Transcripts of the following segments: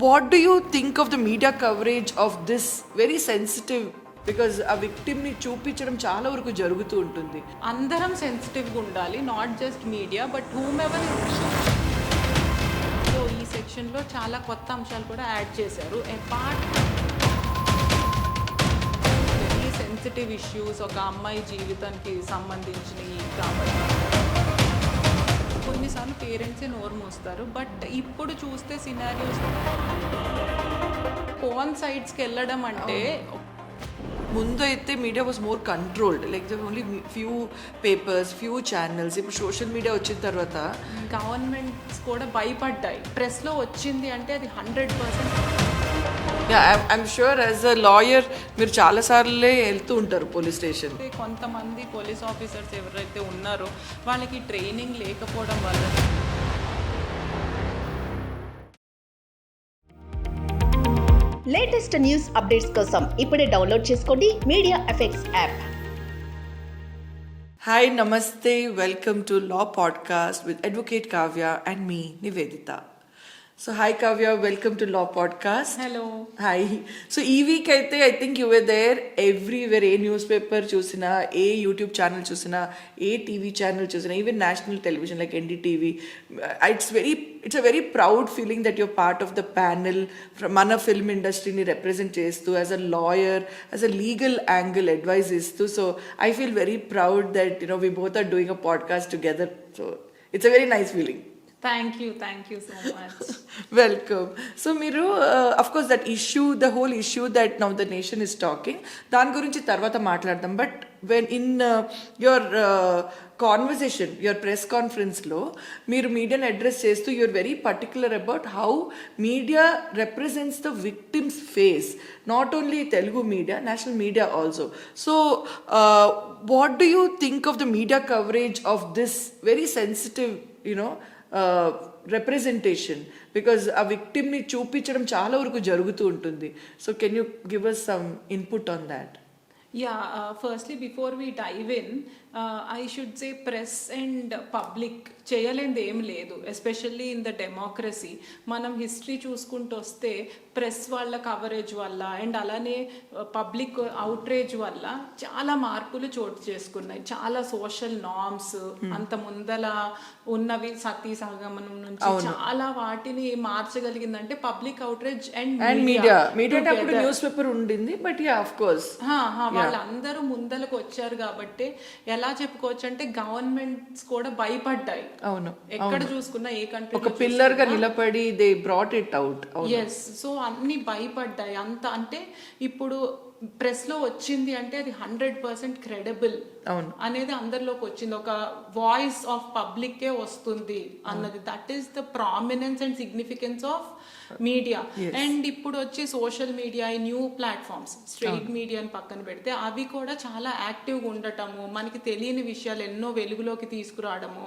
what do you think of the media coverage of this very sensitive, because ఆ విక్టిమ్ని చూపించడం చాలా వరకు జరుగుతూ ఉంటుంది. అందరం సెన్సిటివ్గా ఉండాలి, not just media but whom ever. So ఈ సెక్షన్లో చాలా కొత్త అంశాలు కూడా యాడ్ చేశారు. అపార్ట్ వెరీ సెన్సిటివ్ ఇష్యూస్, ఒక అమ్మాయి జీవితానికి సంబంధించినవి కాబట్టి కొన్నిసార్లు పేరెంట్సే నోరు మూస్తారు. బట్ ఇప్పుడు చూస్తే సినారియోస్ ఫోన్ సైట్స్కి వెళ్ళడం అంటే ముందు అయితే media was more controlled, like the only few papers, few channels. ఇప్పుడు సోషల్ మీడియా వచ్చిన తర్వాత గవర్నమెంట్స్ కూడా భయపడ్డాయి. ప్రెస్లో వచ్చింది అంటే అది 100%. I'm sure as a lawyer మీరు చాలాసార్లే వెళ్తూ ఉంటారు పోలీస్ స్టేషన్. కొంతమంది పోలీస్ ఆఫీసర్స్ ఎవరైతే ఉన్నారో వాళ్ళకి ట్రైనింగ్ లేకపోవడం వల్ల లేటెస్ట్ న్యూస్ అప్డేట్స్ కోసం ఇప్పుడే డౌన్లోడ్ చేసుకోండి media effects app. Hi, namaste, welcome to law podcast with advocate Kavya and me Nivedita. So hi Kavya, welcome to law podcast. Hello. Hi. So ఈ వీక్ అయితే I think you were there everywhere. ఏ newspaper చూసినా, ఏ YouTube channel చూసినా, ఏ TV channel చూసినా, even national television like NDTV. It's a very proud feeling that your part of the panel. మన film ఇండస్ట్రీని రిప్రజెంట్ చేస్తూ as a lawyer, as a legal angle advice ఇస్తూ. So I feel very proud that we both are doing a podcast together. So it's a very nice feeling. Thank you so much. Welcome. So మీరు of course that issue, the whole issue that now the nation is talking, దాని గురించి తర్వాత మాట్లాడదాం. But when in your conversation, your press కాన్ఫరెన్స్లో మీరు మీడియాని address చేస్తూ you are very particular about how media represents the victims face, not only Telugu media, national media also. So what do you think of the media coverage of this very sensitive representation? Because ఆ విక్టిమ్ని చూపించడం చాలా వరకు జరుగుతూ ఉంటుంది. So can you give us some input on that? Firstly before we dive in, I should say press and public చేయలేనిది ఏం లేదు, ఎస్పెషల్లీ ఇన్ ద డెమోక్రసీ. మనం హిస్టరీ చూసుకుంటూ వస్తే ప్రెస్ వాళ్ళ కవరేజ్ వల్ల అండ్ అలానే పబ్లిక్ అవుట్రేజ్ వల్ల చాలా మార్పులు చోటు చేసుకున్నాయి. చాలా సోషల్ నార్మ్స్ అంత ముందల ఉన్నవి సతీ సహగమనం నుంచి చాలా వాటిని మార్చగలిగిందంటే public outrage and media. News paper ఉండింది, బట్ యా ఆఫ్ కోర్స్ వాళ్ళందరూ ముందలకు వచ్చారు కాబట్టి ఎలా చెప్పుకోవచ్చు అంటే గవర్నమెంట్స్ కూడా భయపడ్డాయి. అవును, ఎక్కడ చూసుకున్నా ఏ కంట్రీ ఒక పిల్లర్ గా నిలబడి they brought it out. Yes. So అన్ని భయపడ్డాయి. అంత అంటే ఇప్పుడు ప్రెస్ లో వచ్చింది అంటే అది 100% క్రెడిబుల్ అనేది అందరిలోకి వచ్చింది. ఒక వాయిస్ ఆఫ్ పబ్లిక్ వస్తుంది అన్నది. That is the prominence and significance of media. And ఇప్పుడు వచ్చి social media, new platforms, straight మీడియాని పక్కన పెడితే అవి కూడా చాలా యాక్టివ్గా ఉండటము, మనకి తెలియని విషయాలు ఎన్నో వెలుగులోకి తీసుకురావడము.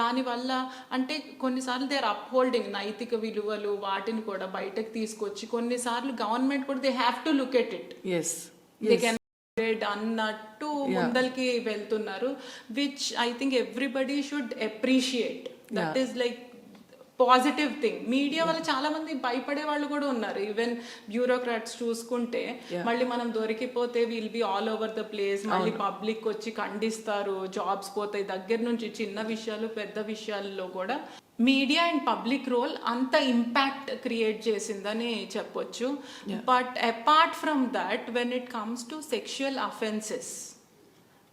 దానివల్ల అంటే కొన్నిసార్లు దే ఆర్ అప్హోల్డింగ్ నైతిక విలువలు, వాటిని కూడా బయటకు తీసుకొచ్చి కొన్నిసార్లు గవర్నమెంట్ కూడా they have to look at it, they can అన్నట్టు ముందరికి వెళ్తున్నారు, which I think everybody should appreciate. That is like positive thing. Media వల్ల చాలా మంది భయపడే వాళ్ళు కూడా ఉన్నారు. ఈవెన్ బ్యూరోక్రాట్స్ చూసుకుంటే మళ్ళీ మనం దొరికిపోతే will be all over the place, మళ్ళీ పబ్లిక్ వచ్చి ఖండిస్తారు, జాబ్స్ పోతాయి. దగ్గర నుంచి చిన్న విషయాలు పెద్ద విషయాల్లో కూడా మీడియా అండ్ పబ్లిక్ రోల్ అంత ఇంపాక్ట్ క్రియేట్ చేసిందని చెప్పొచ్చు. But apart from that, when it comes to sexual offences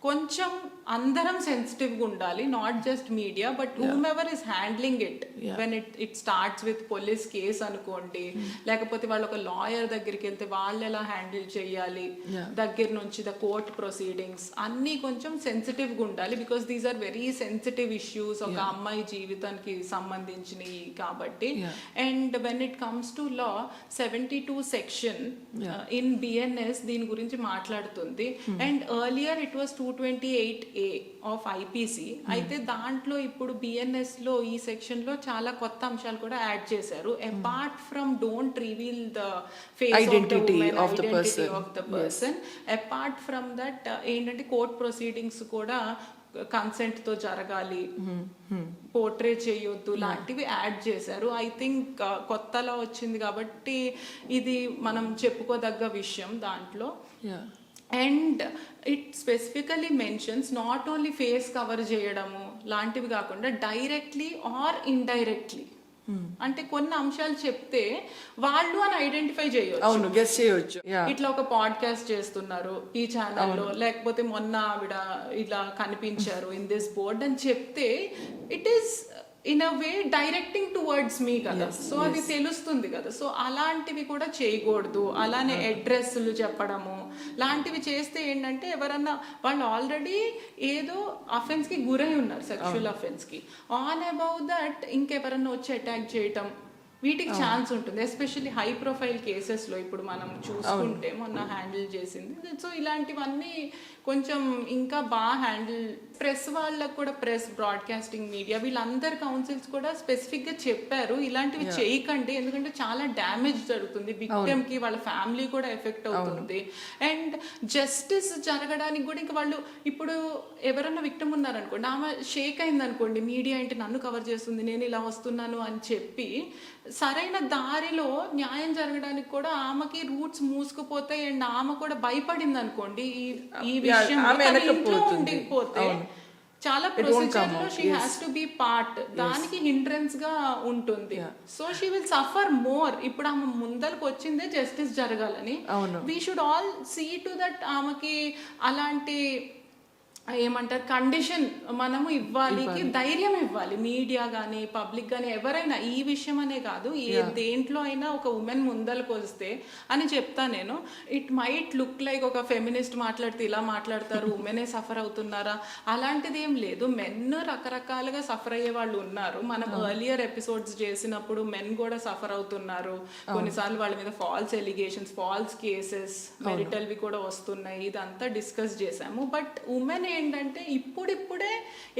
కొంచెం అందరం సెన్సిటివ్గా ఉండాలి, not just media but whom ever is handling it. When it starts with police case అనుకోండి, లేకపోతే వాళ్ళు ఒక లాయర్ దగ్గరికి వెళ్తే వాళ్ళు ఎలా హ్యాండిల్ చేయాలి, దగ్గర నుంచి ద కోర్ట్ ప్రొసీడింగ్స్ అన్నీ కొంచెం సెన్సిటివ్గా ఉండాలి. Because these are very sensitive issues, ఒక అమ్మాయి జీవితానికి సంబంధించినవి కాబట్టి. And when it comes to law, 72 section in BNS దీని గురించి మాట్లాడుతుంది. And earlier it was 228A of IPC. అయితే దాంట్లో ఇప్పుడు బిఎన్ఎస్ లో ఈ సెక్షన్ లో చాలా కొత్త అంశాలు కూడా యాడ్ చేశారు. Apart from don't reveal the face identity of the person, apart from that ఏంటంటే కోర్ట్ ప్రొసీడింగ్స్ కూడా కన్సెంట్ తో జరగాలి, పోర్ట్రే చేయొద్దు లాంటివి యాడ్ చేశారు. ఐ థింక్ కొత్తలా వచ్చింది కాబట్టి ఇది మనం చెప్పుకోదగ్గ విషయం దాంట్లో. And it specifically mentions not only face cover చేయడము లాంటివి కాకుండా డైరెక్ట్లీ ఆర్ ఇండైరెక్ట్లీ, అంటే కొన్ని అంశాలు చెప్తే వాళ్ళు అని ఐడెంటిఫై చేయొచ్చు. అవును, గెస్ చేయొచ్చు. ఇట్లా ఒక పాడ్కాస్ట్ చేస్తున్నారు ఈ ఛానల్లో, లేకపోతే మొన్న ఆవిడ ఇలా కనిపించారు ఇన్ దిస్ బోర్డ్ అని చెప్తే it is in a way directing towards me కదా. సో అది తెలుస్తుంది కదా. సో అలాంటివి కూడా చేయకూడదు. అలానే అడ్రస్లు చెప్పడము లాంటివి చేస్తే ఏంటంటే ఎవరన్నా వాళ్ళు ఆల్రెడీ ఏదో అఫెన్స్ కి గురై ఉన్నారు, సెక్షువల్ అఫెన్స్ కి, ఆన్ అబౌవ్ దట్ ఇంకెవరన్నా వచ్చి అటాక్ చేయటం వీటికి ఛాన్స్ ఉంటుంది. ఎస్పెషల్లీ హై ప్రొఫైల్ కేసెస్ లో ఇప్పుడు మనం చూసుకుంటే మొన్న హ్యాండిల్ చేసింది. సో ఇలాంటివన్నీ కొంచెం ఇంకా బాగా హ్యాండిల్, ప్రెస్ వాళ్ళకు కూడా, ప్రెస్ బ్రాడ్కాస్టింగ్ మీడియా వీళ్ళందరి కౌన్సిల్స్ కూడా స్పెసిఫిక్ గా చెప్పారు ఇలాంటివి చేయకండి, ఎందుకంటే చాలా డ్యామేజ్ జరుగుతుంది విక్టిమ్ కి, వాళ్ళ ఫ్యామిలీ కూడా ఎఫెక్ట్ అవుతుంది. అండ్ జస్టిస్ జరగడానికి కూడా ఇంకా వాళ్ళు ఇప్పుడు ఎవరన్నా విక్టిమ్ ఉన్నారనుకోండి, ఆమె షేక్ అయింది అనుకోండి, మీడియా ఏంటి నన్ను కవర్ చేస్తుంది, నేను ఇలా వస్తున్నాను అని చెప్పి సరైన దారిలో న్యాయం జరగడానికి కూడా ఆమెకి రూట్స్ మూసుకుపోతాయి. అండ్ ఆమె కూడా భయపడింది అనుకోండి ఈ విషయం ఇంట్లో ఉండిపోతే చాలా ప్రొసీజర్ లో she has to be part, దానికి హిండ్రెన్స్ గా ఉంటుంది. So she will suffer more. ఇప్పుడు ఆమె ముందరకు వచ్చిందే జస్టిస్ జరగాలని. We should all see to that ఆమెకి అలాంటి ఏమంటారు కండిషన్ మనము ఇవ్వాలి, ధైర్యం ఇవ్వాలి. మీడియా కానీ పబ్లిక్ కానీ ఎవరైనా ఈ విషయం అనే కాదు, దేంట్లో అయినా ఒక ఉమెన్ ముందరకు వస్తే అని చెప్తా నేను. ఇట్ మైట్ లుక్ లైక్ ఒక ఫెమినిస్ట్ మాట్లాడితే ఇలా మాట్లాడతారు, ఉమెనే సఫర్ అవుతున్నారా, అలాంటిది ఏం లేదు. మెన్ రకరకాలుగా సఫర్ అయ్యే వాళ్ళు ఉన్నారు. మనం ఎర్లియర్ ఎపిసోడ్స్ చేసినప్పుడు మెన్ కూడా సఫర్ అవుతున్నారు. కొన్నిసార్లు వాళ్ళ మీద ఫాల్స్ ఎలిగేషన్స్, ఫాల్స్ కేసెస్, మెరిటల్వి కూడా వస్తున్నాయి. ఇదంతా డిస్కస్ చేసాము. బట్ ఉమెన్ ఏంటంటే ఇప్పుడిప్పుడే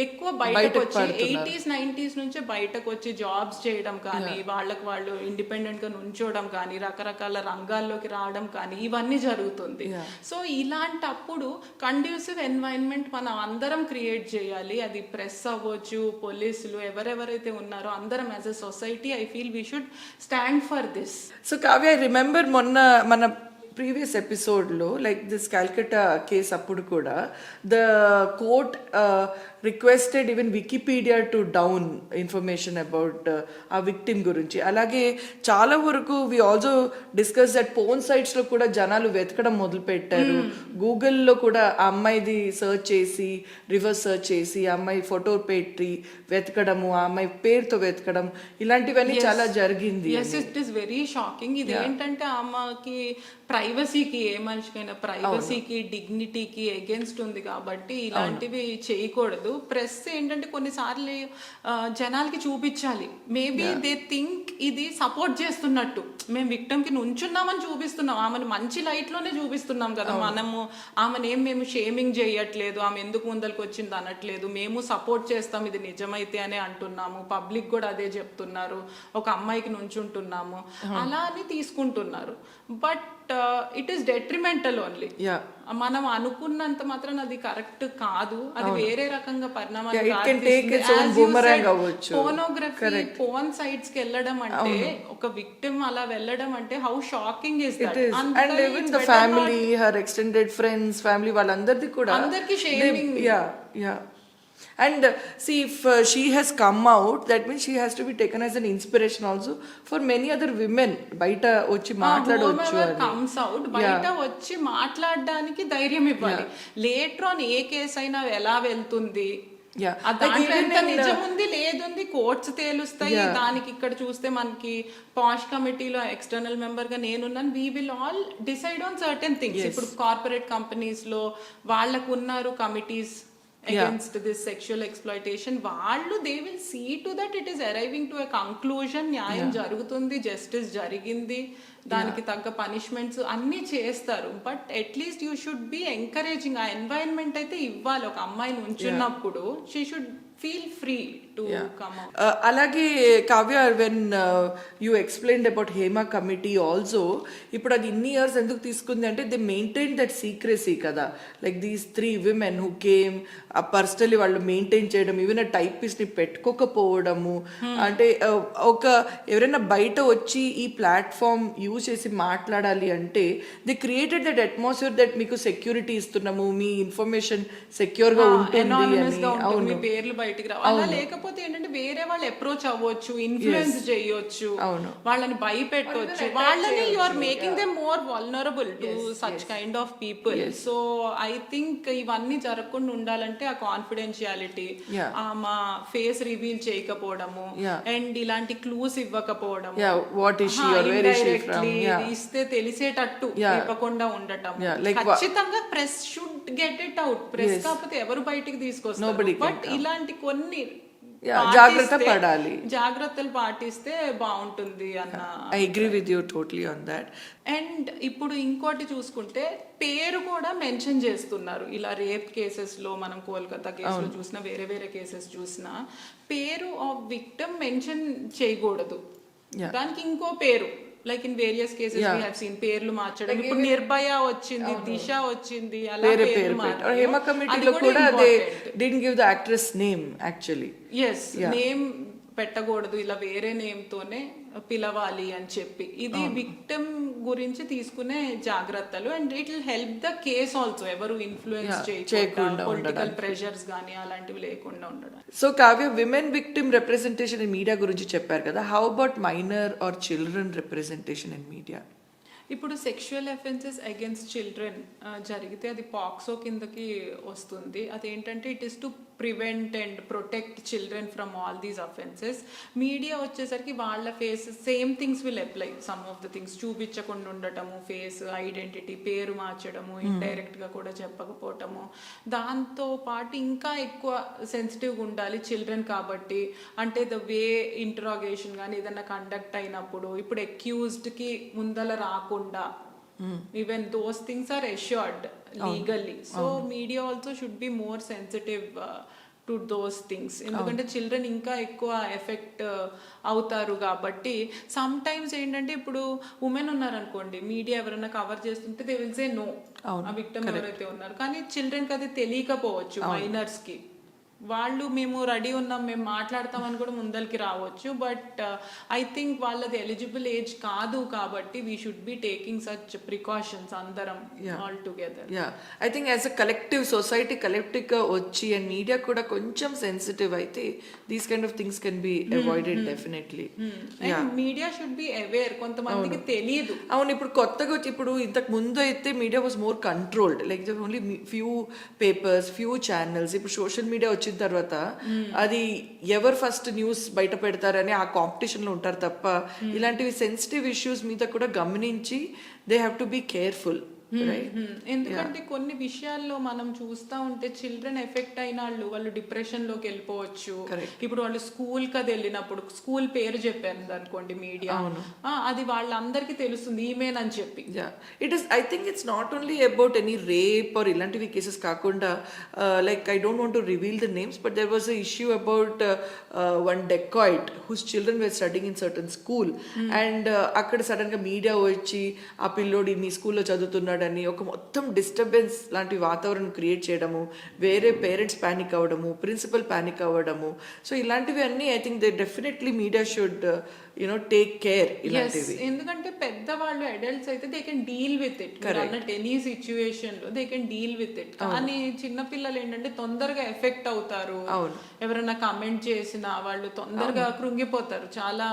ఎక్కువ బయటకు వచ్చి 80s 90s నుంచే బయటకు వచ్చి జాబ్స్ చేయడం కానీ, వాళ్ళకు వాళ్ళు ఇండిపెండెంట్ గా నుంచోవడం కానీ, రకరకాల రంగాల్లోకి రావడం కానీ ఇవన్నీ జరుగుతుంది. సో ఇలాంటప్పుడు కండ్యూసివ్ ఎన్వైరన్మెంట్ మనం అందరం క్రియేట్ చేయాలి. అది ప్రెస్ అవ్వచ్చు, పోలీసులు, ఎవరెవరైతే ఉన్నారో అందరం as a society I feel we should stand for this. So Kavya, I remember మొన్న మన ప్రీవియస్ ఎపిసోడ్లో లైక్ దిస్ కాల్కటా కేస్ అప్పుడు కూడా the court requested even Wikipedia to down information about ఆ విక్టిమ్ గురించి. అలాగే చాలా వరకు we also discuss that porn సైట్స్లో కూడా జనాలు వెతకడం మొదలుపెట్టారు. గూగుల్లో కూడా ఆ అమ్మాయిది సర్చ్ చేసి, రివర్స్ సర్చ్ చేసి, ఆ అమ్మాయి ఫోటో పెట్టి వెతకడము, ఆ అమ్మాయి పేరుతో వెతకడం, ఇలాంటివన్నీ చాలా జరిగింది. It is very shocking. ఇది ఏంటంటే ఆమెకి ప్రైవసీకి, ఏ మనిషికైనా ప్రైవసీకి, డిగ్నిటీకి అగేన్స్ట్ ఉంది కాబట్టి ఇలాంటివి చేయకూడదు. ప్రెస్ ఏంటంటే కొన్నిసార్లు జనాలకి చూపించాలి. మేబీ దే థింక్ ఇది సపోర్ట్ చేస్తున్నట్టు, మేము విక్టమ్ కి నుంచున్నామని చూపిస్తున్నాం, ఆమెను మంచి లైట్ లోనే చూపిస్తున్నాం కదా మనము. ఆమెను మేము షేమింగ్ చేయట్లేదు, ఆమె ఎందుకు ముందరికి వచ్చింది అనట్లేదు, మేము సపోర్ట్ చేస్తాం ఇది నిజమైతే అని అంటున్నాము. పబ్లిక్ కూడా అదే చెప్తున్నారు, ఒక అమ్మాయికి నుంచుంటున్నాము అలా అని తీసుకుంటున్నారు. But it is detrimental only. మనం అనుకున్నంత మాత్రం అది కరెక్ట్ కాదు, అది వేరే రకంగా పరిణామాలు. పోనోగ్రఫీ, పోన్ సైట్స్ కి వెళ్ళడం అంటే, ఒక విక్టిమ్ అలా వెళ్ళడం అంటే how shocking is that. And even the family, her extended friends, family వాళ్ళందరిది కూడా అందరికి shaming. And see, if she has come out, that means she has to be taken as an inspiration also for many other women. బయట వచ్చి మాట్లాడవచ్చు, comes out, బయట వచ్చి మాట్లాడడానికి ధైర్యం ఇవ్వాలి. లేటర్ ఆన్ ఏ కేసు అయినా ఎలా వెళ్తుంది, నిజం ఉంది లేదుంది కోర్ట్స్ తేలుస్తాయి. దానికి ఇక్కడ చూస్తే మనకి పాష్ కమిటీలో ఎక్స్టర్నల్ మెంబర్ గా నేనున్నాను. We will all decide on certain things. ఇప్పుడు కార్పొరేట్ కంపెనీస్ లో వాళ్ళకు ఉన్నారు committees against this sexual exploitation. వాళ్ళు they will see to that it is arriving to a conclusion. న్యాయం జరుగుతుంది, జస్టిస్ జరిగింది, దానికి తగ్గ పనిష్మెంట్స్ అన్నీ చేస్తారు. But at least you should be encouraging. ఆ ఎన్వైరన్మెంట్ అయితే ఇవ్వాలి. ఒక అమ్మాయి నుంచున్నప్పుడు she should feel free to come out. అలాగే Kavya, when you explained about Hema committee also, ఇప్పుడు అది ఇన్ని ఇయర్స్ ఎందుకు తీసుకుంది అంటే దే మెయింటైన్ దట్ సీక్రెసీ కదా, like these 3 women who came personally వాళ్ళు మెయింటైన్ చేయడం, ఈవెన్ ఆ టైపిస్ట్ని పెట్టుకోకపోవడము, అంటే ఒక ఎవరైనా బయట వచ్చి ఈ ప్లాట్ఫామ్ యూజ్ చేసి మాట్లాడాలి అంటే they created that atmosphere that మీకు సెక్యూరిటీ ఇస్తున్నాము, మీ ఇన్ఫర్మేషన్ సెక్యూర్ గా ఉంటుంది Anonymous అని. గా ఉంటుంది, మీ పేర్లు బయటికి రావు. అలా లేకపోతే ఏంటంటే వేరే వాళ్ళు అప్రోచ్ అవ్వచ్చు, ఇన్ఫ్లుయెన్స్ చేయొచ్చు, వాళ్ళని భయపెట్టవచ్చు, వాళ్ళని you are making them more vulnerable to such kind of people. So I think ఇవన్నీ జరగకుండా ఉండాలంటే ఆ కాన్ఫిడెన్షియాలిటీ, మా ఫేస్ రివీల్ చేయకపోవడము, అండ్ ఇలాంటి క్లూస్ ఇవ్వకపోవడము, ఇస్తే తెలిసేటట్టు ఇవ్వకుండా ఉండటం. ఖచ్చితంగా press should get it out. Press కాకపోతే ఎవరు బయటికి తీసుకొస్తారు, బట్ ఇలాంటి కొన్ని జాగ్రత్త పడాలి, జాగ్రత్తలు పాటిస్తే బాగుంటుంది అన్న. I agree with you totally on that. And ఇప్పుడు ఇంకోటి చూసుకుంటే పేరు కూడా మెన్షన్ చేస్తున్నారు. ఇలా రేప్ కేసెస్ లో మనం కోల్కతా కేసులో చూసినా, వేరే వేరే కేసెస్ చూసినా పేరు ఆఫ్ విక్టిమ్ మెన్షన్ చేయకూడదు, దానికి ఇంకో పేరు. Like in various cases we have seen పేర్లు మార్చడం. ఇప్పుడు నిర్భయ వచ్చింది, దిశ వచ్చింది, అలా పేరు మార్చారు. హేమ కమిటీలో కూడా they didn't give the actress name actually. yes name పెట్టకూడదు, ఇలా వేరే నేమ్ తోనే పిలవాలి అని చెప్పి. ఇది విక్టిమ్ గురించి తీసుకునే జాగ్రత్తలు. And it will help the case also, ఎవరు ఇన్ఫ్లుయెన్స్ చేయకుండా, పొలిటికల్ ప్రెషర్స్ కానీ అలాంటివి లేకుండా ఉండడం. So Kavya, women victim representation in media గురించి చెప్పారు కదా, how about minor or children representation in media? ఇప్పుడు సెక్షువల్ అఫెన్సెస్ అగేన్స్ట్ చిల్డ్రన్ జరిగితే అది పాక్సో కిందకి వస్తుంది. అదేంటంటే it is to prevent and protect children from all these offences. Media వచ్చేసరికి వాళ్ళ face same things will apply. Some of the things చూపించకుండా ఉండటము, ఫేస్ ఐడెంటిటీ, పేరు మార్చడము, ఇండైరెక్ట్ గా కూడా చెప్పకపోవటము, దాంతో పాటు ఇంకా ఎక్కువ సెన్సిటివ్గా ఉండాలి చిల్డ్రన్ కాబట్టి. అంటే ద వే ఇంటరాగేషన్ కానీ ఏదైనా కండక్ట్ అయినప్పుడు, ఇప్పుడు అక్యూజ్డ్ కి ముందల రాకుండా, even those things are assured legally. So media also should be more sensitive to those things. ఎందుకంటే చిల్డ్రన్ ఇంకా ఎక్కువ ఎఫెక్ట్ అవుతారు కాబట్టి. సమ్ టైమ్స్ ఏంటంటే ఇప్పుడు ఉమెన్ ఉన్నారనుకోండి, మీడియా ఎవరైనా కవర్ చేస్తుంటే దే విల్ సే నో, ఆ విక్టిమ్ ఎవరైతే ఉన్నారు. కానీ చిల్డ్రన్కి అది తెలియకపోవచ్చు, మైనర్స్ కి. వాళ్ళు మేము రెడీ ఉన్నాం, మేము మాట్లాడతామని కూడా ముందరికి రావచ్చు. బట్ ఐ థింక్ వాళ్ళది ఎలిజిబుల్ ఏజ్ కాదు కాబట్టి we should be taking such precautions అందరం all together. I think as a collective society కలెక్టివ్గా వచ్చి అండ్ మీడియా కూడా కొంచెం సెన్సిటివ్ అయితే these kind of things can be avoided definitely. Media should be aware, కొంతమందికి తెలియదు. అవును, ఇప్పుడు కొత్తగా వచ్చి, ఇప్పుడు ఇంతకు ముందు అయితే media was more controlled, like only few papers, few channels. ఇప్పుడు సోషల్ మీడియా వచ్చిన తర్వాత అది ఎవరు ఫస్ట్ న్యూస్ బయట పెడతారని ఆ కాంపిటీషన్ లో ఉంటారు తప్ప, ఇలాంటివి సెన్సిటివ్ ఇష్యూస్ మీద కూడా గమనించి they have to be careful. ఎందుకంటే కొన్ని విషయాల్లో మనం చూస్తా ఉంటే చిల్డ్రన్ ఎఫెక్ట్ అయిన వాళ్ళు డిప్రెషన్ లోకి వెళ్ళిపోవచ్చు. ఇప్పుడు వాళ్ళు స్కూల్ కది వెళ్ళినప్పుడు స్కూల్ పేరు చెప్పారు అనుకోండి మీడియా, అది వాళ్ళందరికీ తెలుస్తుంది ఈమెనని చెప్పి. It is, I think it's not only about any rape or ఇలాంటివి కేసెస్ కాకుండా, like I don't want to reveal the names, but there was a issue about one dacoit whose children were studying in certain school. And అక్కడ sudden గా media వచ్చి ఆ పిల్లోడి మీ స్కూల్లో చదువుతున్నాడు అని ఒక మొత్తం డిస్టర్బెన్స్ లాంటి వాతావరణం క్రియేట్ చేయడము, వేరే పేరెంట్స్ ప్యానిక్ అవ్వడము, ప్రిన్సిపల్ ప్యానిక్ అవ్వడము. సో ఇలాంటివి అన్నీ I think they definitely media should take care ఇలాంటివి. ఎందుకంటే పెద్దవాళ్ళు అడల్ట్స్ అయితే they can deal with it, అన్నట్టు ఎనీ సిచ్యువేషన్ లో they can deal with it. కానీ చిన్నపిల్లలు ఏంటంటే తొందరగా ఎఫెక్ట్ అవుతారు, ఎవరైనా కమెంట్ చేసినా వాళ్ళు తొందరగా కృంగిపోతారు. చాలా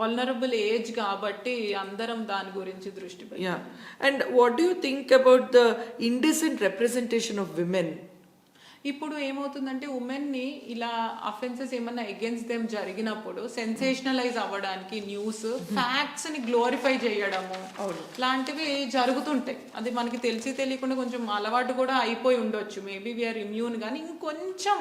వల్నరబుల్ ఏజ్ కాబట్టి అందరం దాని గురించి దృష్టి పెట్టాలి. And what do you think about the indecent representation of women? ఇప్పుడు ఏమవుతుందంటే ఉమెన్ ని ఇలా అఫెన్సెస్ ఏమన్నా అగేన్స్ట్ దెమ్ జరిగినప్పుడు సెన్సేషనలైజ్ అవ్వడానికి న్యూస్, ఫ్యాక్ట్స్ ని గ్లోరిఫై చేయడము లాంటివి జరుగుతుంటాయి. అది మనకి తెలిసి తెలియకుండా కొంచెం అలవాటు కూడా అయిపోయి ఉండొచ్చు. మేబీ వీఆర్ ఇమ్యూన్, కానీ ఇంకొంచెం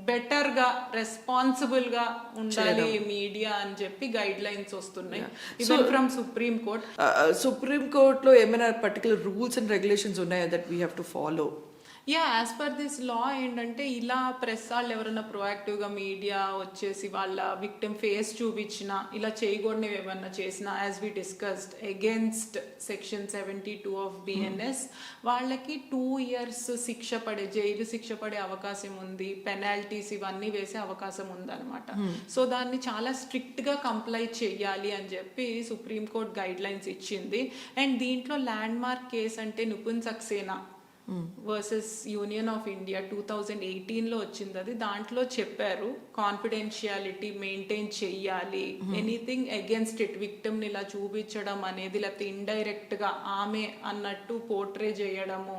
బెటర్ గా రెస్పాన్సిబుల్ గా ఉండాలి మీడియా అని చెప్పి గైడ్ లైన్స్ వస్తున్నాయి even from supreme court. Supreme court లో ఏమైనా పర్టికులర్ రూల్స్ అండ్ రెగ్యులేషన్స్ ఉన్నాయా that we have to follow? Yeah as per this law ఏంటంటే ఇలా ప్రెస్ వాళ్ళు ఎవరైనా ప్రొయాక్టివ్గా మీడియా వచ్చేసి వాళ్ళ విక్టిమ్ ఫేస్ చూపించినా ఇలా చేయకూడనివి ఏమన్నా చేసినా as we discussed against section 72 of BNS వాళ్ళకి 2 years శిక్ష పడే జైలు శిక్ష పడే అవకాశం ఉంది, పెనాల్టీస్ ఇవన్నీ వేసే అవకాశం ఉందన్నమాట. సో దాన్ని చాలా స్ట్రిక్ట్గా కంప్లై చెయ్యాలి అని చెప్పి సుప్రీంకోర్టు గైడ్ లైన్స్ ఇచ్చింది. అండ్ దీంట్లో ల్యాండ్ మార్క్ కేసు అంటే Nipun Saxena versus union of India 2018లో వచ్చింది. అది దాంట్లో చెప్పారు కాన్ఫిడెన్షియాలిటీ మెయింటైన్ చెయ్యాలి, ఎనీథింగ్ అగేన్స్ట్ ఇట్ విక్టిమ్ని ఇలా చూపించడం అనేది లేకపోతే ఇండైరెక్ట్ గా ఆమె అన్నట్టు పోర్ట్రే చేయడము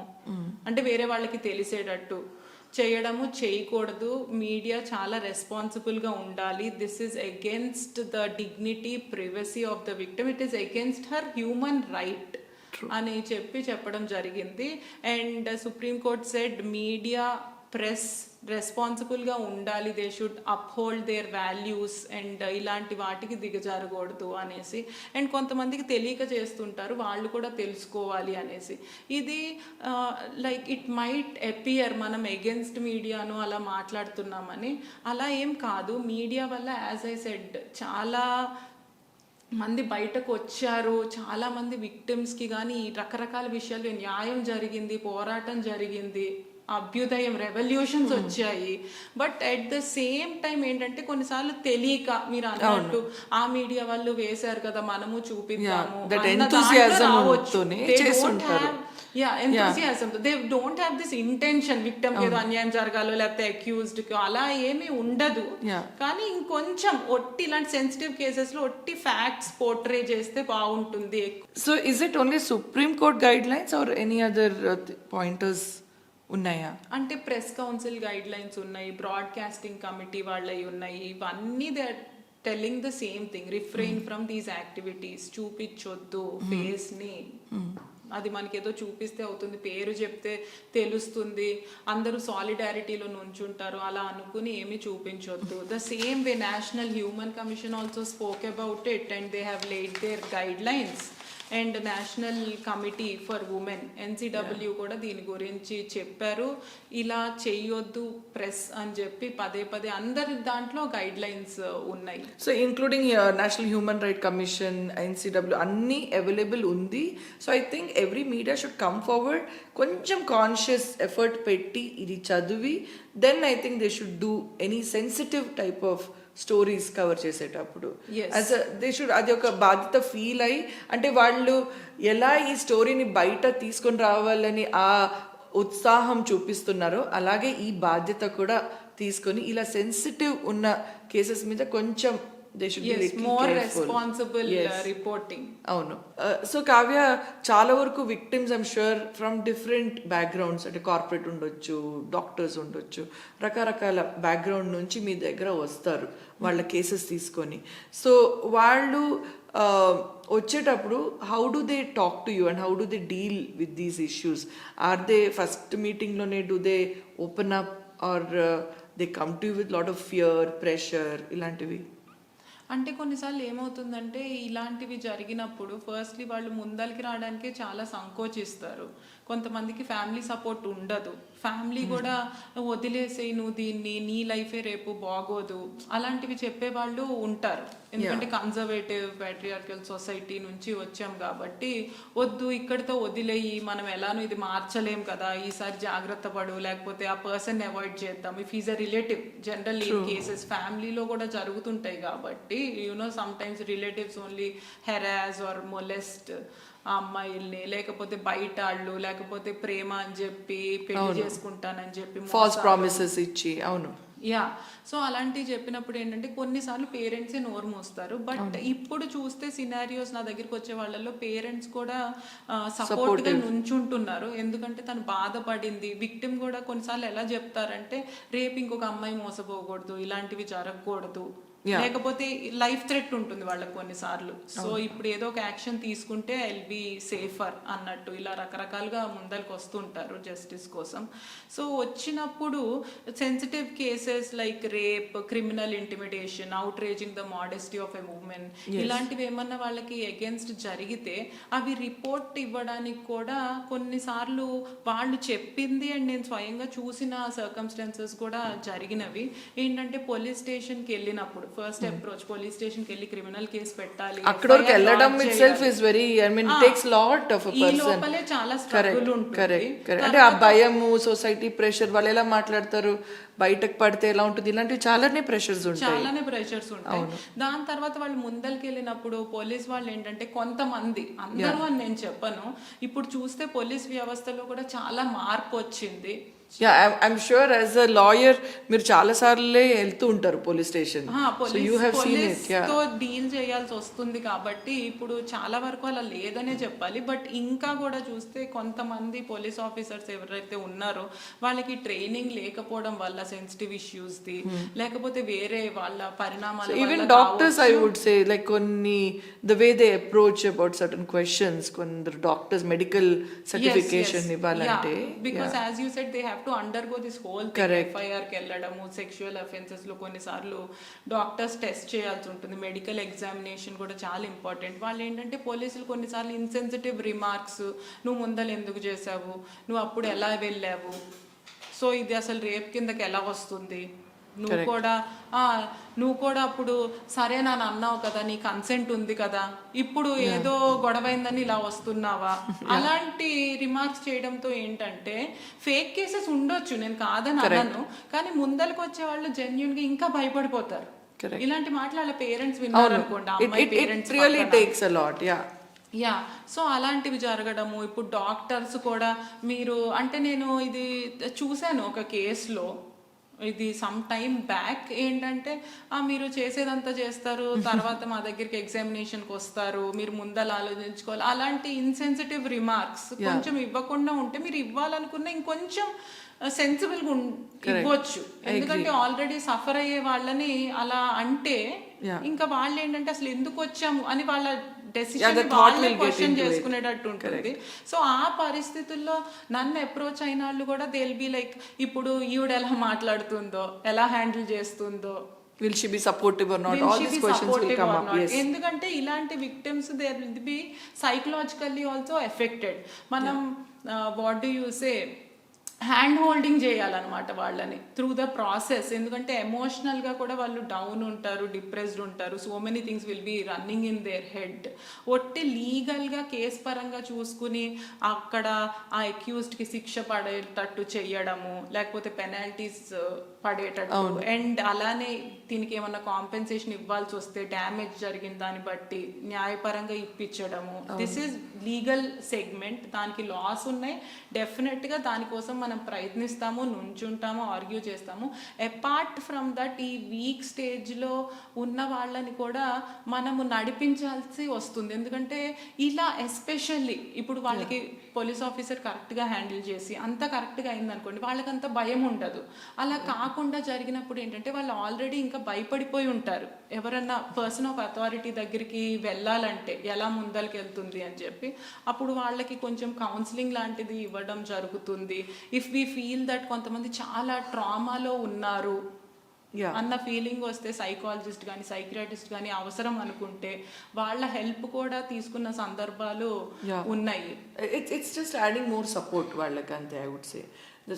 అంటే వేరే వాళ్ళకి తెలిసేటట్టు చేయడము చేయకూడదు. మీడియా చాలా రెస్పాన్సిబుల్గా ఉండాలి. This is against the dignity privacy of the victim, it is against her human right అని చెప్పడం జరిగింది. And supreme court said media press రెస్పాన్సిబుల్గా ఉండాలి, they should uphold their values and ఇలాంటి వాటికి దిగజారకూడదు అనేసి. అండ్ కొంతమందికి తెలియక చేస్తుంటారు, వాళ్ళు కూడా తెలుసుకోవాలి అనేసి. ఇది లైక్ ఇట్ మైట్ అపియర్ మనం అగేన్స్ట్ మీడియాను అలా మాట్లాడుతున్నామని, అలా ఏం కాదు. మీడియా వల్ల యాజ్ ఐ సెడ్ చాలా మంది బయటకు వచ్చారు, చాలా మంది విక్టిమ్స్కి కానీ రకరకాల విషయాలు న్యాయం జరిగింది, పోరాటం జరిగింది, అభ్యుదయం రెవల్యూషన్స్ వచ్చాయి. But at the same time ఏంటంటే కొన్నిసార్లు తెలియక మీరు అన్నట్టు ఆ మీడియా వాళ్ళు వేశారు కదా మనము చూపిద్దాము they don't have this intention victim ఏదో అన్యాయం జరగాలో లేకపోతే అక్యూజ్డ్ అలా ఏమీ ఉండదు. కానీ ఇంకొంచెం ఒట్టి ఇలాంటి సెన్సిటివ్ కేసెస్ లో ఒట్టి ఫ్యాక్ట్స్ పోర్ట్రే చేస్తే బాగుంటుంది. So is it only supreme court guidelines or any other pointers ఉన్నాయా? అంటే ప్రెస్ కౌన్సిల్ గైడ్ లైన్స్ ఉన్నాయి, బ్రాడ్కాస్టింగ్ కమిటీ వాళ్ళవి ఉన్నాయి. ఇవన్నీ they are telling the same thing, refrain from these activities. చూపించొద్దు ఫేస్ ని, అది మనకి ఏదో చూపిస్తే అవుతుంది, పేరు చెప్తే తెలుస్తుంది, అందరూ సాలిడారిటీలో నుంచుంటారు అలా అనుకుని ఏమీ చూపించొద్దు. The same way national human commission also spoke about it and they have laid their guidelines. And national committee for women NCW కూడా దీని గురించి చెప్పారు, ఇలా చెయ్యొద్దు ప్రెస్ అని చెప్పి పదే పదే అందరి దాంట్లో గైడ్ లైన్స్ ఉన్నాయి. So including national human right commission, NCW అన్నీ అవైలబుల్ ఉంది. So I think every media should come forward, కొంచెం కాన్షియస్ ఎఫర్ట్ పెట్టి ఇది చదివి then I think they should do any sensitive type of stories cover చేసేటప్పుడు they should అది ఒక బాధ్యత ఫీల్ అయ్యి, అంటే వాళ్ళు ఎలా ఈ స్టోరీని బయట తీసుకొని రావాలని ఆ ఉత్సాహం చూపిస్తున్నారో అలాగే ఈ బాధ్యత కూడా తీసుకొని ఇలా సెన్సిటివ్ ఉన్న కేసెస్ మీద కొంచెం they should be little more careful. responsible reporting. అవును. సో కావ్య, చాలా వరకు victims I'm sure from different backgrounds, అంటే కార్పొరేట్ ఉండొచ్చు, డాక్టర్స్ ఉండొచ్చు, రకరకాల బ్యాక్గ్రౌండ్ నుంచి మీ దగ్గర వస్తారు వాళ్ళ కేసెస్ తీసుకొని. సో వాళ్ళు వచ్చేటప్పుడు how do they talk to you and how do they deal with these issues? Are they first మీటింగ్లోనే do they open up or they come to you with lot of fear, pressure, ఇలాంటివి? అంటే కొన్నిసార్లు ఏమవుతుందంటే ఇలాంటివి జరిగినప్పుడు firstly వాళ్ళు ముందరికి రావడానికే చాలా సంకోచిస్తారు. కొంతమందికి ఫ్యామిలీ సపోర్ట్ ఉండదు, ఫ్యామిలీ కూడా వదిలేసేయి నువ్వు దీన్ని, నీ లైఫే రేపు బాగోదు అలాంటివి చెప్పేవాళ్ళు ఉంటారు. ఎందుకంటే కన్జర్వేటివ్ ప్యాట్రియార్కల్ సొసైటీ నుంచి వచ్చాం కాబట్టి వద్దు ఇక్కడితో వదిలేయి, మనం ఎలానో ఇది మార్చలేం కదా, ఈసారి జాగ్రత్త పడు, లేకపోతే ఆ పర్సన్ అవాయిడ్ చేద్దాం. If is a relative, general ఈ కేసెస్ ఫ్యామిలీలో కూడా జరుగుతుంటాయి కాబట్టి sometimes relatives only harass or molest ఆ అమ్మాయిల్ని, లేకపోతే బయట వాళ్ళు, లేకపోతే ప్రేమ అని చెప్పి పెళ్లి చేసుకుంటానని చెప్పి ఫాల్స్ ప్రామిసెస్ ఇచ్చి. అవును. యా, సో అలాంటివి చెప్పినప్పుడు ఏంటంటే కొన్నిసార్లు పేరెంట్సే నోరు మోస్తారు. బట్ ఇప్పుడు చూస్తే సినారియోస్ నా దగ్గరికి వచ్చే వాళ్ళలో పేరెంట్స్ కూడా సపోర్ట్ గా నుంచుంటున్నారు. ఎందుకంటే తను బాధపడింది. విక్టిమ్ కూడా కొన్నిసార్లు ఎలా చెప్తారంటే రేపు ఇంకొక అమ్మాయి మోసపోకూడదు, ఇలాంటివి జరగకూడదు లేకపోతే లైఫ్ థ్రెట్ ఉంటుంది వాళ్ళకి కొన్నిసార్లు. సో ఇప్పుడు ఏదో ఒక యాక్షన్ తీసుకుంటే ఐల్ బి సేఫర్ అన్నట్టు ఇలా రకరకాలుగా ముందరికి వస్తుంటారు జస్టిస్ కోసం. సో వచ్చినప్పుడు sensitive cases like rape, criminal intimidation, outraging the modesty of a woman, ఇలాంటివి ఏమన్నా వాళ్ళకి అగేన్స్ట్ జరిగితే అవి రిపోర్ట్ ఇవ్వడానికి కూడా కొన్నిసార్లు వాళ్ళు చెప్పింది అండ్ నేను స్వయంగా చూసిన సర్కమ్స్టాన్సెస్ కూడా జరిగినవి ఏంటంటే పోలీస్ స్టేషన్కి వెళ్ళినప్పుడు ఫస్ట్ అప్రోచ్ పోలీస్ స్టేషన్కి వెళ్ళి క్రిమినల్ కేసు పెట్టాలి, అక్కడ వెళ్ళడం itself is very, I mean, it takes lot of a ఈ person. లోపలే చాలా స్ట్రగుల్ ఉంటుంది. కరెక్ట్. అంటే ఆ భయము, సొసైటీ ప్రెషర్, వాళ్ళు ఎలా మాట్లాడతారు, బయటకు పడితే ఎలా ఉంటుంది, ఇలాంటివి చాలానే ప్రెషర్స్ ఉంటాయి. దాని తర్వాత వాళ్ళు ముందరికి వెళ్ళినప్పుడు పోలీస్ వాళ్ళు ఏంటంటే కొంతమంది, అందరూ అని నేను చెప్పను, ఇప్పుడు చూస్తే పోలీస్ వ్యవస్థలో కూడా చాలా మార్పు వచ్చింది. I'm sure as a lawyer మీరు చాలా సార్లే వెళ్తూ ఉంటారు police station, so you have seen it. తో డీల్ చేయాల్సి వస్తుంది కాబట్టి ఇప్పుడు చాలా వరకు అలా లేదనే చెప్పాలి. బట్ ఇంకా కూడా చూస్తే కొంతమంది పోలీస్ ఆఫీసర్స్ ఎవరైతే ఉన్నారో వాళ్ళకి ట్రైనింగ్ లేకపోవడం వల్ల సెన్సిటివ్ ఇష్యూస్ ది, లేకపోతే వేరే వాళ్ళ పరిణామాలు, even doctors I would say like కొన్ని the way they approach about certain questions, కొందరు డాక్టర్స్ మెడికల్ సర్టిఫికేషన్ ఇవ్వాలంటే, because as you said they have to undergo this whole thing. FIR కి వెళ్ళడము, sexual offences లో కొన్నిసార్లు డాక్టర్స్ టెస్ట్ చేయాల్సి ఉంటుంది, medical examination కూడా చాలా ఇంపార్టెంట్. వాళ్ళు ఏంటంటే పోలీసులు కొన్నిసార్లు ఇన్సెన్సిటివ్ రిమార్క్స్, నువ్వు ముందలు ఎందుకు చేసావు, నువ్వు అప్పుడు ఎలా వెళ్ళావు, సో ఇది అసలు రేప్ కిందకి ఎలా వస్తుంది, నువ్వు కూడా అప్పుడు సరే నన్ను అన్నావు కదా, నీ కన్సెంట్ ఉంది కదా, ఇప్పుడు ఏదో గొడవైందని ఇలా వస్తున్నావా, అలాంటి రిమార్క్స్ చేయడంతో ఏంటంటే ఫేక్ కేసెస్ ఉండొచ్చు, నేను కాదని అన్నాను, కానీ ముందరకు వచ్చే వాళ్ళు జెన్యున్ గా ఇంకా భయపడిపోతారు. ఇలాంటి మాటలు వాళ్ళ పేరెంట్స్ విన్నారు అనుకోండి, అమ్మాయి పేరెంట్స్ సో అలాంటివి జరగడము. ఇప్పుడు డాక్టర్స్ కూడా మీరు అంటే నేను ఇది చూశాను ఒక కేసులో, ఇది సమ్ టైమ్ బ్యాక్, ఏంటంటే మీరు చేసేదంతా చేస్తారు, తర్వాత మా దగ్గరికి ఎగ్జామినేషన్కి వస్తారు, మీరు ముందల ఆలోచించుకోవాలి, అలాంటి ఇన్సెన్సిటివ్ రిమార్క్స్ కొంచెం ఇవ్వకుండా ఉంటే మీరు ఇవ్వాలనుకున్న ఇంకొంచెం సెన్సిబుల్గా ఇవ్వచ్చు. ఎందుకంటే ఆల్రెడీ సఫర్ అయ్యే వాళ్ళని అలా అంటే ఇంకా వాళ్ళు ఏంటంటే అసలు ఎందుకు వచ్చాము అని వాళ్ళ డెసిషన్ వాళ్ళే క్వశ్చన్ చేసుకునేటట్టు ఉంటుంది. సో ఆ పరిస్థితుల్లో నన్ను అప్రోచ్ అయిన వాళ్ళు కూడా దే విల్ బి లైక్, ఇప్పుడు ఈవిడ ఎలా మాట్లాడుతుందో, ఎలా హ్యాండిల్ చేస్తుందో, will she be supportive or not, all these questions will come up. Yes, ఎందుకంటే ఇలాంటి victims they will be psychologically also affected. మనం what do you say hand holding చేయాలన్నమాట వాళ్ళని త్రూ ద ప్రాసెస్. ఎందుకంటే ఎమోషనల్గా కూడా వాళ్ళు డౌన్ ఉంటారు, డిప్రెస్డ్ ఉంటారు, so many things will be running in their head. ఒట్టి లీగల్గా కేస్ పరంగా చూసుకుని అక్కడ ఆ అక్యూజ్డ్కి శిక్ష పడేటట్టు చెయ్యడము, లేకపోతే పెనాల్టీస్ పడేటట్టు, అండ్ అలానే దీనికి ఏమన్నా కాంపెన్సేషన్ ఇవ్వాల్సి వస్తే డ్యామేజ్ జరిగిన దాన్ని బట్టి న్యాయపరంగా ఇప్పించడము. దిస్ ఈజ్ లీగల్ సెగ్మెంట్, దానికి లాస్ ఉన్నాయి, డెఫినెట్గా దానికోసం మనం ప్రయత్నిస్తాము, నుంచుంటాము, ఆర్గ్యూ చేస్తాము. అపార్ట్ ఫ్రమ్ దట్ ఈ వీక్ స్టేజ్లో ఉన్న వాళ్ళని కూడా మనము నడిపించాల్సి వస్తుంది. ఎందుకంటే ఇలా ఎస్పెషల్లీ ఇప్పుడు వాళ్ళకి పోలీస్ ఆఫీసర్ కరెక్ట్గా హ్యాండిల్ చేసి అంతా కరెక్ట్గా అయిందనుకోండి, వాళ్ళకంత భయం ఉండదు. అలా కాకుండా జరిగినప్పుడు ఏంటంటే వాళ్ళు ఆల్రెడీ ఇంకా భయపడిపోయి ఉంటారు. ఎవరన్నా పర్సన్ ఆఫ్ అథారిటీ దగ్గరికి వెళ్ళాలంటే ఎలా ముందరికి వెళ్తుంది అని చెప్పి, అప్పుడు వాళ్ళకి కొంచెం కౌన్సిలింగ్ లాంటిది ఇవ్వడం జరుగుతుంది. ఇఫ్ వీ ఫీల్ దట్ కొంతమంది చాలా ట్రామాలో ఉన్నారు అన్న ఫీలింగ్ వస్తే సైకాలజిస్ట్ కానీ సైకియాట్రిస్ట్ కానీ అవసరం అనుకుంటే వాళ్ళ హెల్ప్ కూడా తీసుకున్న సందర్భాలు ఉన్నాయి. It's just adding more support వాళ్ళకి అంతే, I would say,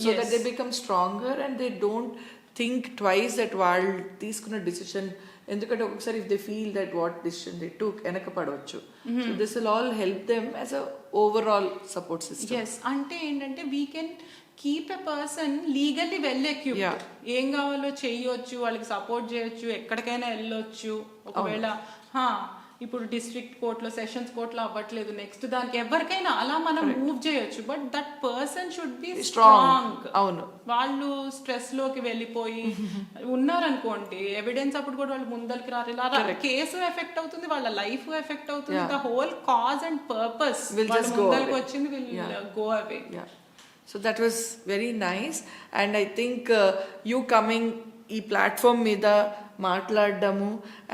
so that they become stronger and they don't think twice that వాళ్ళు తీసుకున్న డిసిషన్, ఎందుకంటే ఒకసారి if they feel that what decision they took వెనకపడవచ్చు. So this will all help them as a overall support system. Yes, అంటే ఏంటంటే we can keep a person legally well equipped. ఏం కావాలో చెయ్యొచ్చు, వాళ్ళకి సపోర్ట్ చేయొచ్చు, ఎక్కడికైనా వెళ్ళొచ్చు. ఒకవేళ ఇప్పుడు డిస్ట్రిక్ట్ కోర్టులో, సెషన్స్ కోర్టులో అవ్వట్లేదు, నెక్స్ట్ దానికి ఎవరికైనా అలా మనం మూవ్ చేయొచ్చు. But that person should be strong. అవును, వాళ్ళు స్ట్రెస్ లోకి వెళ్ళిపోయి ఉన్నారనుకోండి, ఎవిడెన్స్ అప్పుడు కూడా వాళ్ళు ముందరికి రారు, ఇలా కేసు ఎఫెక్ట్ అవుతుంది, వాళ్ళ లైఫ్ ఎఫెక్ట్ అవుతుంది, the whole cause and purpose ముందరికి వచ్చింది will go away. So that was very nice, and I think you coming ఈ ప్లాట్ఫామ్ మీద మాట్లాడడము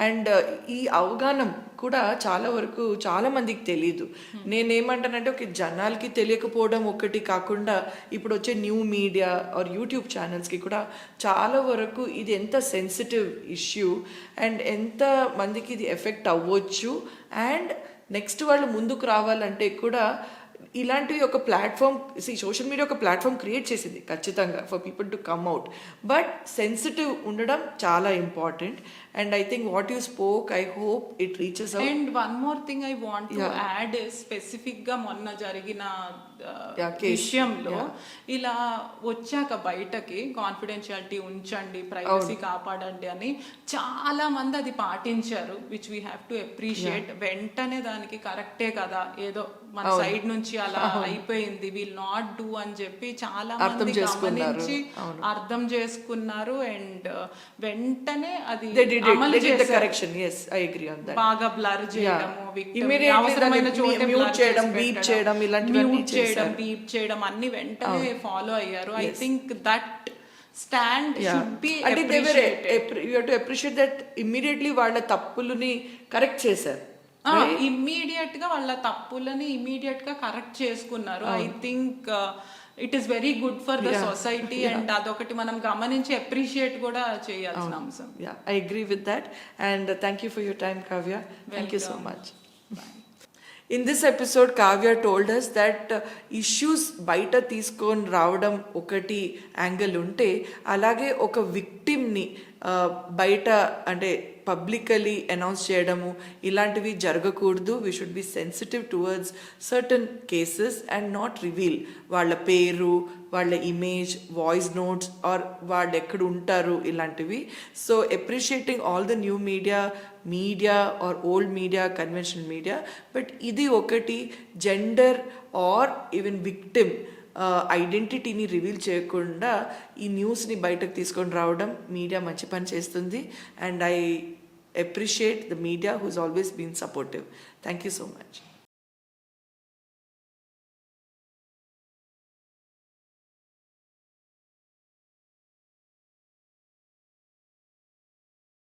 అండ్ ఈ అవగాహన కూడా చాలా వరకు చాలా మందికి తెలియదు. నేనేమంటానంటే ఒక జనాలకి తెలియకపోవడం ఒకటి కాకుండా ఇప్పుడు వచ్చే న్యూ మీడియా ఆర్ యూట్యూబ్ ఛానల్స్కి కూడా చాలా వరకు ఇది ఎంత సెన్సిటివ్ ఇష్యూ అండ్ ఎంత మందికి ఇది ఎఫెక్ట్ అవ్వచ్చు అండ్ నెక్స్ట్ వాళ్ళు ముందుకు రావాలంటే కూడా ఇలాంటివి ఒక ప్లాట్ఫామ్ సోషల్ మీడియా ఒక ప్లాట్ఫామ్ క్రియేట్ చేసింది ఖచ్చితంగా for people to come out, but sensitive ఉండడం చాలా important and I think what you spoke I hope it reaches out. And one more thing I want to add specific గా మొన్న జరిగిన విషయంలో ఇలా వచ్చాక బయటకి కాన్ఫిడెన్షియాలిటీ ఉంచండి, ప్రైవసీ కాపాడండి అని చాలా మంది అది పాటించారు, which we have to appreciate. వెంటనే దానికి కరెక్టే కదా, ఏదో మన సైడ్ నుంచి అలా అయిపోయింది, విల్ నాట్ డూ అని చెప్పి చాలా మంది గమనించి అర్థం చేసుకున్నారు అండ్ వెంటనే అది అమలు చేశారు. బాగా బ్లర్ చేయడము, అవసరమైన చోట మ్యూట్ చేయడం, బీప్ చేయడం అన్ని వెంటనే ఫాలో అయ్యారు. I think that stand should be appreciate that immediately వాళ్ళ తప్పులని కరెక్ట్ చేశారు. ఇమ్మీడియట్ గా వాళ్ళ తప్పులని ఇమ్మీడియట్ గా కరెక్ట్ చేసుకున్నారు. I think it is very good for the society and అదొకటి మనం గమనించి అప్రిషియేట్ కూడా చేయాల్సిన అంశం. I agree with that and thank you for your time Kavya. Thank you so much. In this episode, Kavya told us that issues బయట తీసుకొని రావడం ఒకటి యాంగిల్ ఉంటే, అలాగే ఒక విక్టిమ్ని బయట అంటే పబ్లికలీ అనౌన్స్ చేయడము ఇలాంటివి జరగకూడదు. We should be sensitive towards certain cases and not reveal వాళ్ళ పేరు, వాళ్ళ ఇమేజ్, వాయిస్ నోట్స్ ఆర్ వాళ్ళు ఎక్కడ ఉంటారు ఇలాంటివి. So appreciating all the new media or old media, conventional media, but ఇది ఒకటి జెండర్ ఆర్ ఈవెన్ విక్టిమ్ ఐడెంటిటీని రివీల్ చేయకుండా ఈ న్యూస్ని బయటకు తీసుకొని రావడం మీడియా మంచి పని చేస్తుంది and I appreciate the media who's always been supportive. Thank you so much.